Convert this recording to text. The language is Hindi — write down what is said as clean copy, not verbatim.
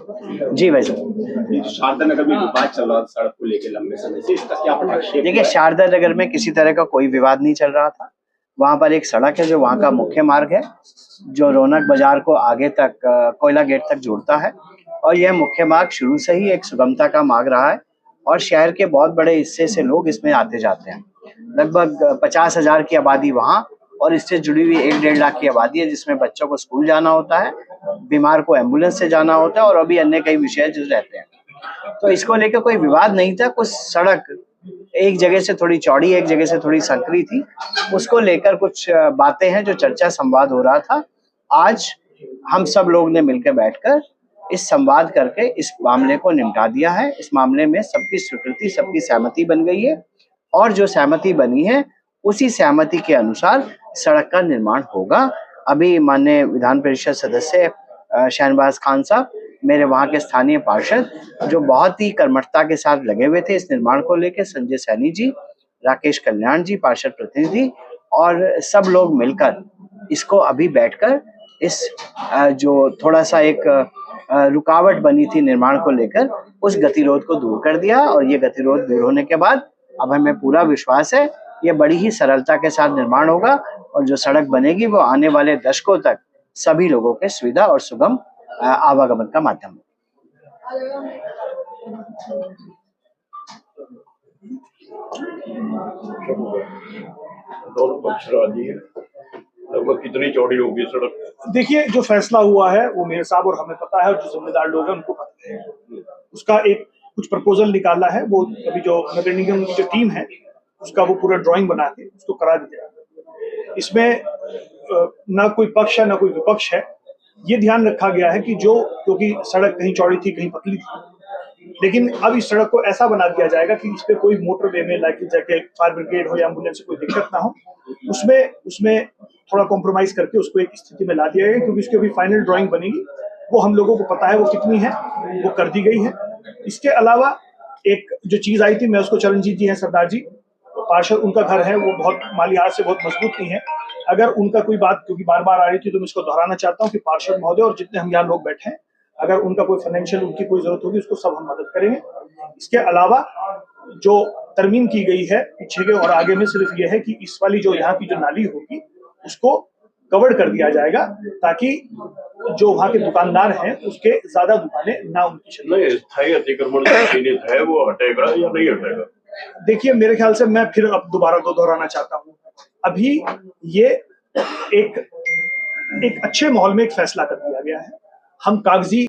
जी भाई साहब। शारदा नगर में विवाद चल रहा था सड़क को लेकर लंबे समय से, इसका क्या प्रक्षेप? देखिए, शारदा नगर में किसी तरह का कोई विवाद नहीं चल रहा था। वहां पर एक सड़क है जो वहां का मुख्य मार्ग है, जो रौनक बाजार को आगे तक कोयला गेट तक जोड़ता है। और यह मुख्य मार्ग शुरू से ही एक सुगमता का मार्ग रहा है और शहर के बहुत बड़े हिस्से से लोग इसमें आते जाते हैं। लगभग 50,000 की आबादी वहाँ और इससे जुड़ी हुई 1-1.5 लाख की आबादी है, जिसमें बच्चों को स्कूल जाना होता है, बीमार को एम्बुलेंस से जाना होता है और अभी अन्य कई विषय जो रहते हैं। तो इसको लेकर कोई विवाद नहीं था। कुछ सड़क एक जगह से थोड़ी चौड़ी, एक जगह से थोड़ी संकरी थी, उसको लेकर कुछ बातें हैं जो चर्चा संवाद हो रहा था। आज हम सब लोग ने मिलकर बैठकर इस संवाद करके इस मामले को निपटा दिया है। इस मामले में सबकी स्वीकृति, सबकी सहमति बन गई है और जो सहमति बनी है उसी सहमति के अनुसार सड़क का निर्माण होगा। अभी माननीय विधान परिषद सदस्य शहनवाज खान साहब, मेरे वहाँ के स्थानीय पार्षद जो बहुत ही कर्मठता के साथ लगे हुए थे इस निर्माण को लेकर, संजय सैनी जी, राकेश कल्याण जी, पार्षद प्रतिनिधि और सब लोग मिलकर इसको अभी बैठकर इस जो थोड़ा सा एक रुकावट बनी थी निर्माण को लेकर, उस गतिरोध को दूर कर दिया। और ये गतिरोध दूर होने के बाद अब हमें पूरा विश्वास है ये बड़ी ही सरलता के साथ निर्माण होगा और जो सड़क बनेगी वो आने वाले दशकों तक सभी लोगों के सुविधा और सुगम आवागमन का माध्यम लगभग कितनी चौड़ी होगी सड़क? देखिए, जो फैसला हुआ है वो मेरे साहब और हमें पता है और जो जिम्मेदार लोग हैं उनको पता है। उसका एक कुछ प्रपोजल निकाला है, वो अभी जो नगर निगम की जो टीम है उसका वो पूरा ड्राइंग बना के उसको करा दिया। इसमें ना कोई पक्ष है ना कोई विपक्ष है। ये ध्यान रखा गया है कि जो क्योंकि सड़क कहीं चौड़ी थी कहीं पतली थी, लेकिन अब इस सड़क को ऐसा बना दिया जाएगा कि इस पे कोई मोटरवे में लाइक जाके फायर ब्रिगेड हो या एम्बुलेंस से कोई दिक्कत ना हो। उसमें थोड़ा कॉम्प्रोमाइज करके उसको एक स्थिति में ला दिया गया, क्योंकि उसकी अभी फाइनल ड्राइंग बनेगी, वो हम लोगों को पता है वो कितनी है, वो कर दी गई है। इसके अलावा एक जो चीज आई थी, मैं उसको चरणजीत जी हैं सरदार जी पार्षद, उनका घर है, वो बहुत माली लिहाज से बहुत मजबूत नहीं है। अगर उनका कोई बात क्योंकि बार बार आ रही थी तो मैं इसको दोहराना चाहता हूँ कि पार्षद महोदय और जितने हम यहाँ लोग बैठे हैं, अगर उनका कोई फाइनेंशियल उनकी कोई जरूरत होगी उसको सब हम मदद करेंगे। इसके अलावा जो तरमीम की गई है पीछे के और आगे में सिर्फ ये है कि इस वाली जो यहाँ की जो नाली होगी उसको कवर कर दिया जाएगा ताकि जो वहाँ के दुकानदार हैं उसके ज्यादा दुकानें ना उनकी स्थायी अतिक्रमण है वो हटेगा या नहीं हटेगा? देखिए, मेरे ख्याल से मैं फिर अब दोबारा दोहराना चाहता हूँ, अभी ये एक अच्छे माहौल में एक फैसला कर दिया गया है। हम कागजी